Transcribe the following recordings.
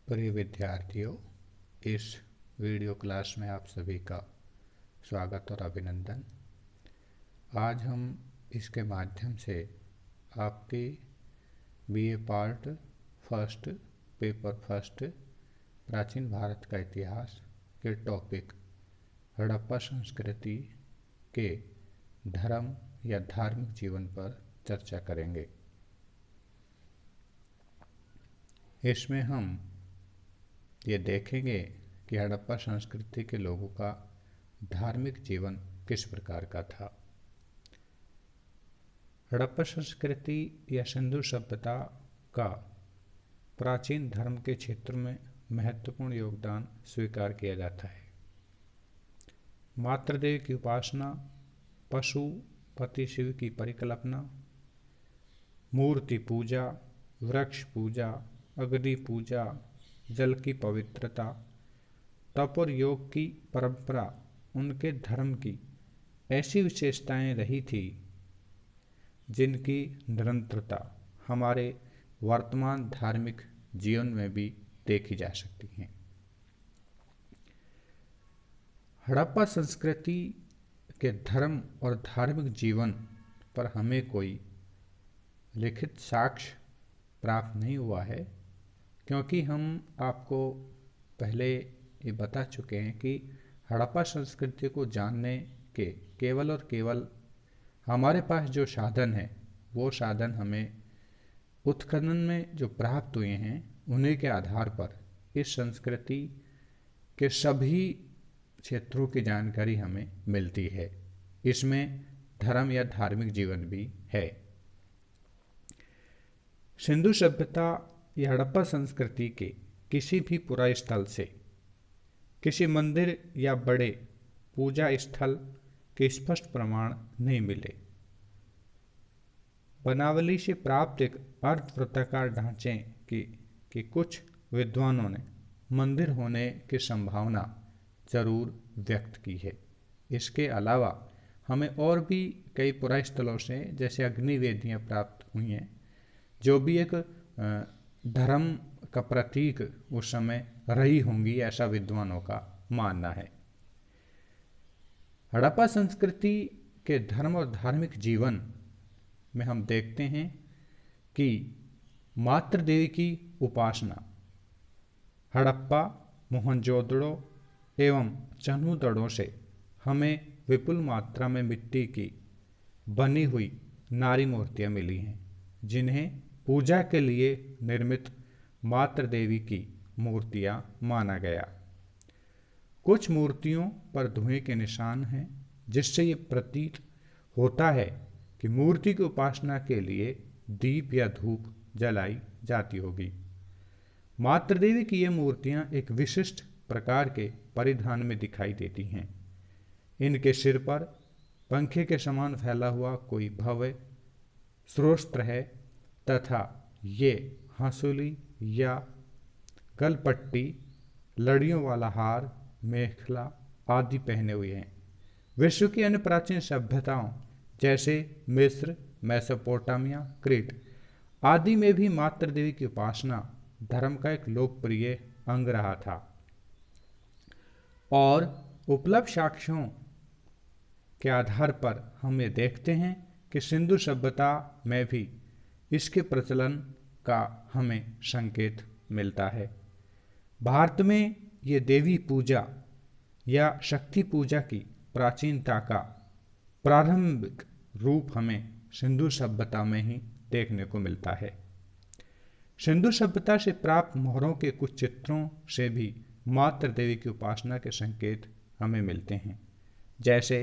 प्रिय विद्यार्थियों, इस वीडियो क्लास में आप सभी का स्वागत और अभिनंदन। आज हम इसके माध्यम से आपके BA part first paper first प्राचीन भारत का इतिहास के टॉपिक हड़प्पा संस्कृति के धर्म या धार्मिक जीवन पर चर्चा करेंगे। इसमें हम ये देखेंगे कि हड़प्पा संस्कृति के लोगों का धार्मिक जीवन किस प्रकार का था। हड़प्पा संस्कृति या सिंधु सभ्यता का प्राचीन धर्म के क्षेत्र में महत्वपूर्ण योगदान स्वीकार किया जाता है। मातृदेव की उपासना, पशुपति शिव की परिकल्पना, मूर्ति पूजा, वृक्ष पूजा, अग्नि पूजा, जल की पवित्रता, तप और योग की परंपरा उनके धर्म की ऐसी विशेषताएं रही थी जिनकी निरंतरता हमारे वर्तमान धार्मिक जीवन में भी देखी जा सकती हैं। हड़प्पा संस्कृति के धर्म और धार्मिक जीवन पर हमें कोई लिखित साक्ष्य प्राप्त नहीं हुआ है, क्योंकि हम आपको पहले ये बता चुके हैं कि हड़प्पा संस्कृति को जानने के केवल और केवल हमारे पास जो साधन है वो साधन हमें उत्खनन में जो प्राप्त हुए हैं उन्हीं के आधार पर इस संस्कृति के सभी क्षेत्रों की जानकारी हमें मिलती है। इसमें धर्म या धार्मिक जीवन भी है। सिंधु सभ्यता या हड़प्पा संस्कृति के किसी भी पुरा स्थल से किसी मंदिर या बड़े पूजा स्थल के स्पष्ट प्रमाण नहीं मिले। बनावली से प्राप्त एक अर्धवृत्ताकार ढांचे की कुछ विद्वानों ने मंदिर होने की संभावना जरूर व्यक्त की है। इसके अलावा हमें और भी कई पुरा स्थलों से जैसे अग्नि वेदियाँ प्राप्त हुई हैं, जो भी एक धर्म का प्रतीक उस समय रही होंगी, ऐसा विद्वानों का मानना है। हड़प्पा संस्कृति के धर्म और धार्मिक जीवन में हम देखते हैं कि मातृदेवी की उपासना हड़प्पा, मोहनजोदड़ो एवं चन्हुदड़ो से हमें विपुल मात्रा में मिट्टी की बनी हुई नारी मूर्तियां मिली हैं, जिन्हें पूजा के लिए निर्मित मातृ देवी की मूर्तियां माना गया। कुछ मूर्तियों पर धुएं के निशान हैं, जिससे ये प्रतीत होता है कि मूर्ति की उपासना के लिए दीप या धूप जलाई जाती होगी। मातृ देवी की ये मूर्तियां एक विशिष्ट प्रकार के परिधान में दिखाई देती हैं। इनके सिर पर पंखे के समान फैला हुआ कोई भव्य श्रोत्र है तथा ये हंसुली या गलपट्टी, लड़ियों वाला हार, मेखला आदि पहने हुए हैं। विश्व की अन्य प्राचीन सभ्यताओं जैसे मिस्र, मेसोपोटामिया, क्रीट आदि में भी मातृ देवी की उपासना धर्म का एक लोकप्रिय अंग रहा था और उपलब्ध साक्ष्यों के आधार पर हम ये देखते हैं कि सिंधु सभ्यता में भी इसके प्रचलन का हमें संकेत मिलता है। भारत में ये देवी पूजा या शक्ति पूजा की प्राचीनता का प्रारंभिक रूप हमें सिंधु सभ्यता में ही देखने को मिलता है। सिंधु सभ्यता से प्राप्त मोहरों के कुछ चित्रों से भी मातृ देवी की उपासना के संकेत हमें मिलते हैं। जैसे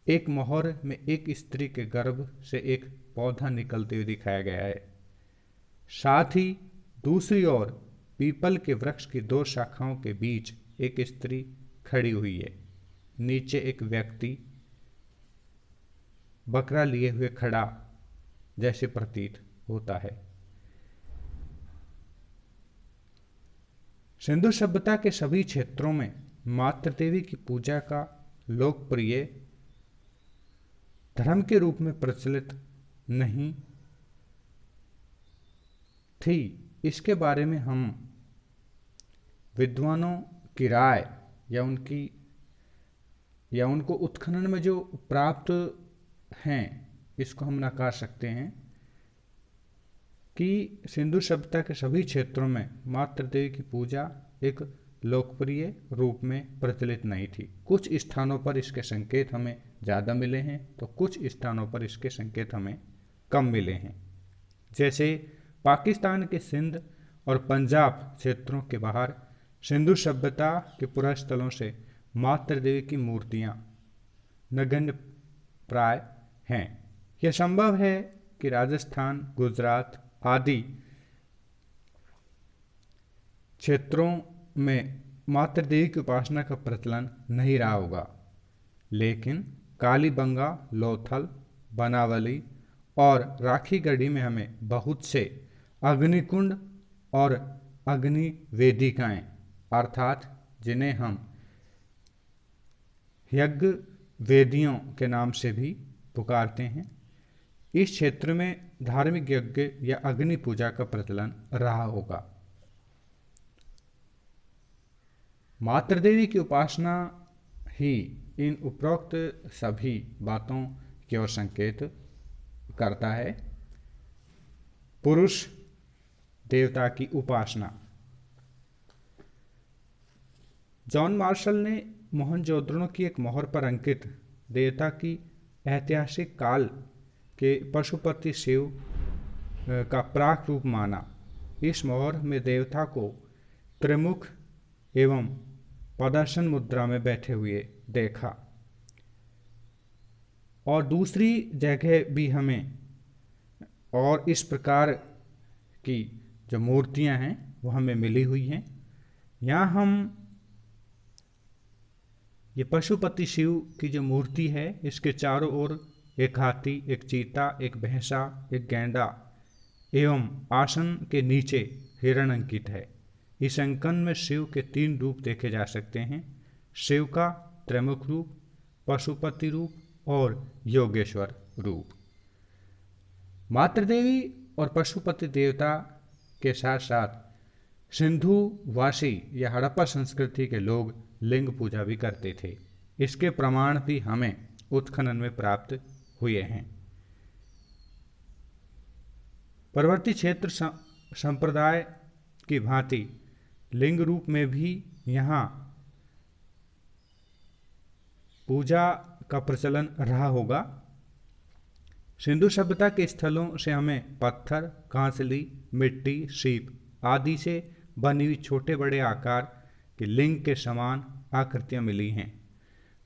एक मोहर में एक स्त्री के गर्भ से एक पौधा निकलते हुए दिखाया गया है। साथ ही दूसरी ओर पीपल के वृक्ष की दो शाखाओं के बीच एक स्त्री खड़ी हुई है। नीचे एक व्यक्ति बकरा लिए हुए खड़ा जैसे प्रतीत होता है। सिंधु सभ्यता के सभी क्षेत्रों में मातृ देवी की पूजा का लोकप्रिय धर्म के रूप में प्रचलित नहीं थी। इसके बारे में हम विद्वानों की राय या उनको उत्खनन में जो प्राप्त हैं, इसको हम नकार सकते हैं कि सिंधु सभ्यता के सभी क्षेत्रों में मातृ देवी की पूजा एक लोकप्रिय रूप में प्रचलित नहीं थी। कुछ स्थानों पर इसके संकेत हमें ज़्यादा मिले हैं तो कुछ स्थानों पर इसके संकेत हमें कम मिले हैं। जैसे पाकिस्तान के सिंध और पंजाब क्षेत्रों के बाहर सिंधु सभ्यता के पुरास्थलों से मातृ देवी की मूर्तियाँ नगण्य प्राय हैं। यह संभव है कि राजस्थान, गुजरात आदि क्षेत्रों में मातृ देवी की उपासना का प्रचलन नहीं रहा होगा, लेकिन कालीबंगा, लोथल, बनावली और राखीगढ़ी में हमें बहुत से अग्निकुंड और अग्नि वेदिकाएं अर्थात जिन्हें हम यज्ञ वेदियों के नाम से भी पुकारते हैं, इस क्षेत्र में धार्मिक यज्ञ या अग्नि पूजा का प्रचलन रहा होगा। मातृ देवी की उपासना ही इन उपरोक्त सभी बातों की ओर संकेत करता है। पुरुष देवता की उपासना। जॉन मार्शल ने मोहनजोदड़ो की एक मोहर पर अंकित देवता की ऐतिहासिक काल के पशुपति शिव का प्राक रूप माना। इस मोहर में देवता को त्रिमुख एवं पदासन मुद्रा में बैठे हुए देखा और दूसरी जगह भी हमें और इस प्रकार की जो मूर्तियां हैं वो हमें मिली हुई हैं। यहाँ हम ये पशुपति शिव की जो मूर्ति है, इसके चारों ओर एक हाथी, एक चीता, एक भैंसा, एक गैंडा एवं आसन के नीचे हिरण अंकित है। इस अंकन में शिव के 3 रूप देखे जा सकते हैं: शिव का त्रिमुख रूप, पशुपति रूप और योगेश्वर रूप। मातृ देवी और पशुपति देवता के साथ साथ सिंधु वासी या हड़प्पा संस्कृति के लोग लिंग पूजा भी करते थे। इसके प्रमाण भी हमें उत्खनन में प्राप्त हुए हैं। परवर्ती क्षेत्र संप्रदाय की भांति लिंग रूप में भी यहाँ पूजा का प्रचलन रहा होगा। सिंधु सभ्यता के स्थलों से हमें पत्थर, कांसली, मिट्टी, सीप आदि से बनी हुई छोटे बड़े आकार के लिंग के समान आकृतियाँ मिली हैं।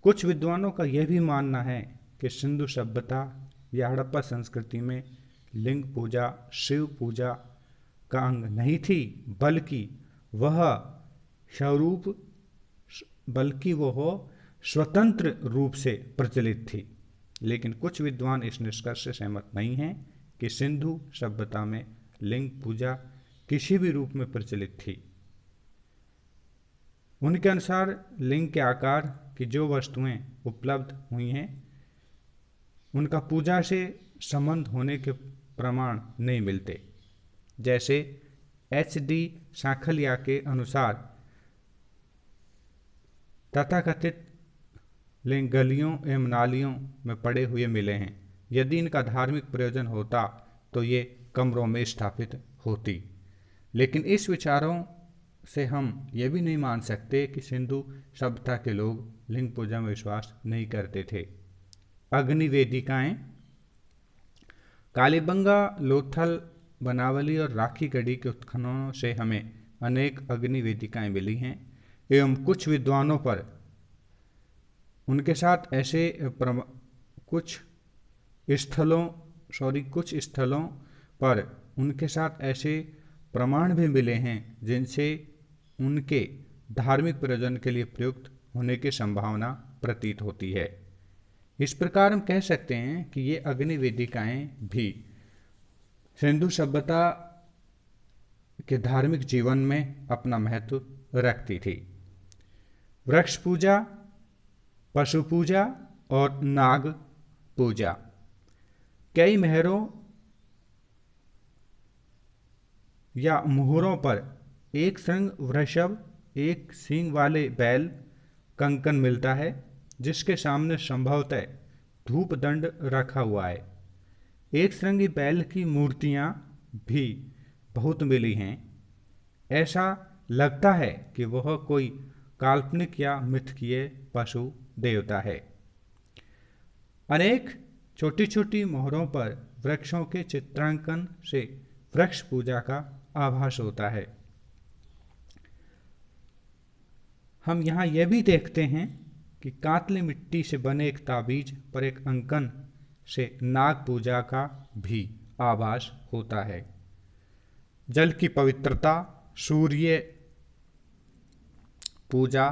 कुछ विद्वानों का यह भी मानना है कि सिंधु सभ्यता या हड़प्पा संस्कृति में लिंग पूजा शिव पूजा का अंग नहीं थी, बल्कि वह स्वतंत्र रूप से प्रचलित थी। लेकिन कुछ विद्वान इस निष्कर्ष से सहमत नहीं हैं कि सिंधु सभ्यता में लिंग पूजा किसी भी रूप में प्रचलित थी। उनके अनुसार लिंग के आकार की जो वस्तुएं उपलब्ध हुई हैं, उनका पूजा से संबंध होने के प्रमाण नहीं मिलते। जैसे HD सांखलिया के अनुसार तथाकथित लिंग गलियों एवं नालियों में पड़े हुए मिले हैं। यदि इनका धार्मिक प्रयोजन होता तो ये कमरों में स्थापित होती। लेकिन इस विचारों से हम ये भी नहीं मान सकते कि सिंधु सभ्यता के लोग लिंग पूजा में विश्वास नहीं करते थे। अग्नि वेदिकाएं। कालीबंगा, लोथल, बनावली और राखीगढ़ी के उत्खननों से हमें अनेक अग्नि वेदिकाएं मिली हैं एवं कुछ विद्वानों पर उनके साथ ऐसे कुछ स्थलों पर उनके साथ ऐसे प्रमाण भी मिले हैं जिनसे उनके धार्मिक प्रयोजन के लिए प्रयुक्त होने की संभावना प्रतीत होती है। इस प्रकार हम कह सकते हैं कि ये अग्नि वेदिकाएं भी सिंधु सभ्यता के धार्मिक जीवन में अपना महत्व रखती थी। वृक्ष पूजा, पशु पूजा और नाग पूजा। कई महरों या मुहरों पर एक संग वृषभ एक सींग वाले बैल कंकन मिलता है जिसके सामने संभवतः धूप दंड रखा हुआ है। एक श्रृंगी बैल की मूर्तियां भी बहुत मिली हैं। ऐसा लगता है कि वह कोई काल्पनिक या मिथकीय पशु देवता है। अनेक छोटी छोटी मोहरों पर वृक्षों के चित्रांकन से वृक्ष पूजा का आभास होता है। हम यहाँ यह भी देखते हैं कि कातली मिट्टी से बने एक ताबीज पर एक अंकन से नाग पूजा का भी आभास होता है। जल की पवित्रता, सूर्य पूजा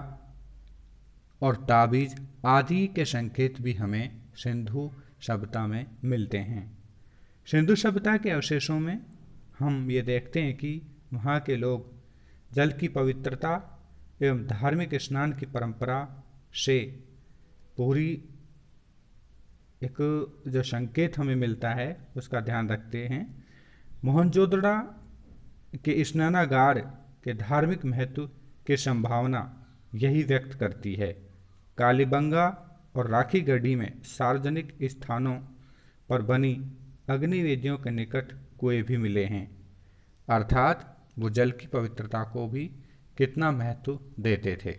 और ताबीज आदि के संकेत भी हमें सिंधु सभ्यता में मिलते हैं। सिंधु सभ्यता के अवशेषों में हम ये देखते हैं कि वहाँ के लोग जल की पवित्रता एवं धार्मिक स्नान की परंपरा से पूरी एक जो संकेत हमें मिलता है उसका ध्यान रखते हैं। मोहनजोदड़ो के स्नानागार के धार्मिक महत्व की संभावना यही व्यक्त करती है। कालीबंगा और राखीगढ़ी में सार्वजनिक स्थानों पर बनी अग्निवेदियों के निकट कुएं भी मिले हैं, अर्थात वो जल की पवित्रता को भी कितना महत्व देते थे।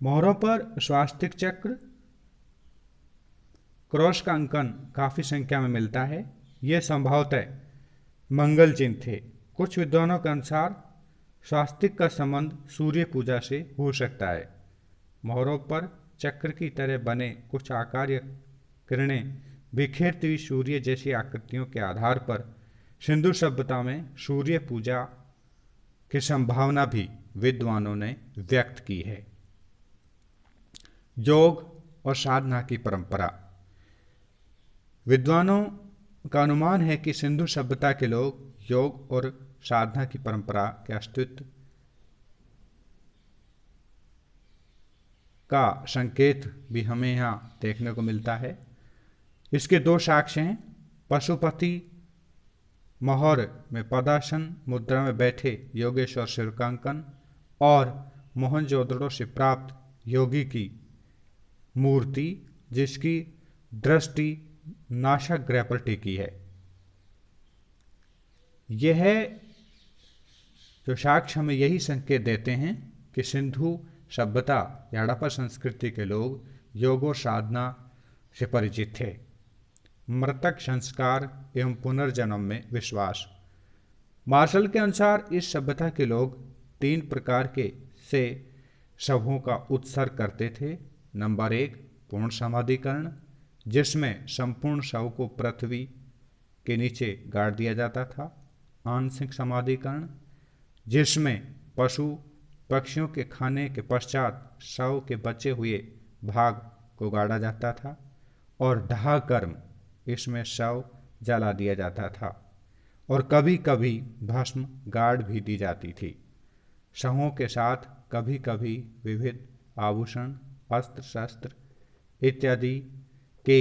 मोहरों पर स्वास्तिक चक्र, क्रॉस का अंकन काफी संख्या में मिलता है। यह संभवतः मंगल चिन्ह थे। कुछ विद्वानों के अनुसार स्वास्तिक का संबंध सूर्य पूजा से हो सकता है। मोहरों पर चक्र की तरह बने कुछ आकार या किरणें बिखेरती हुई सूर्य जैसी आकृतियों के आधार पर सिंधु सभ्यता में सूर्य पूजा की संभावना भी विद्वानों ने व्यक्त की है। योग और साधना की परंपरा। विद्वानों का अनुमान है कि सिंधु सभ्यता के लोग योग और साधना की परंपरा के अस्तित्व का संकेत भी हमें यहाँ देखने को मिलता है। इसके दो साक्ष्य हैं। पशुपति मोहर में पदासन मुद्रा में बैठे योगेश्वर शिवकांकन और मोहनजोदड़ो से प्राप्त योगी की मूर्ति जिसकी दृष्टि नासाग्रह पर टिकी है। यह जो साक्ष्य हमें यही संकेत देते हैं कि सिंधु सभ्यता या हड़प्पा संस्कृति के लोग योग और साधना से परिचित थे। मृतक संस्कार एवं पुनर्जन्म में विश्वास। मार्शल के अनुसार इस सभ्यता के लोग 3 प्रकार के से शवों का उत्सर्ग करते थे। नंबर 1 पूर्ण समाधिकरण, जिसमें संपूर्ण शव को पृथ्वी के नीचे गाड़ दिया जाता था। आंशिक समाधिकरण, जिसमें पशु पक्षियों के खाने के पश्चात शव के बचे हुए भाग को गाड़ा जाता था। और दाह कर्म, इसमें शव जला दिया जाता था और कभी कभी भस्म गाड़ भी दी जाती थी। शवों के साथ कभी कभी विविध आभूषण, अस्त्र शस्त्र इत्यादि के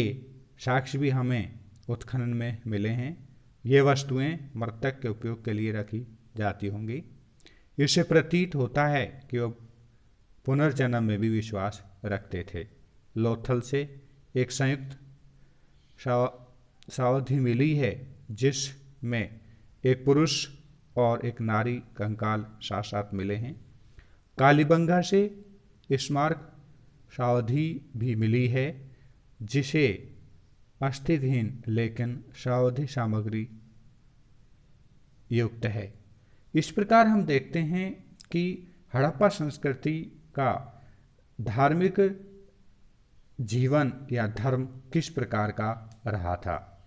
साक्ष्य भी हमें उत्खनन में मिले हैं। ये वस्तुएं मृतक के उपयोग के लिए रखी जाती होंगी। इससे प्रतीत होता है कि वो पुनर्जन्म में भी विश्वास रखते थे। लोथल से एक संयुक्त सावधि मिली है जिसमें एक पुरुष और एक नारी कंकाल साथ साथ मिले हैं। कालीबंगा से स्मारक सावधि भी मिली है जिसे अस्थिविहीन लेकिन सावधि सामग्री युक्त है। इस प्रकार हम देखते हैं कि हड़प्पा संस्कृति का धार्मिक जीवन या धर्म किस प्रकार का रहा था।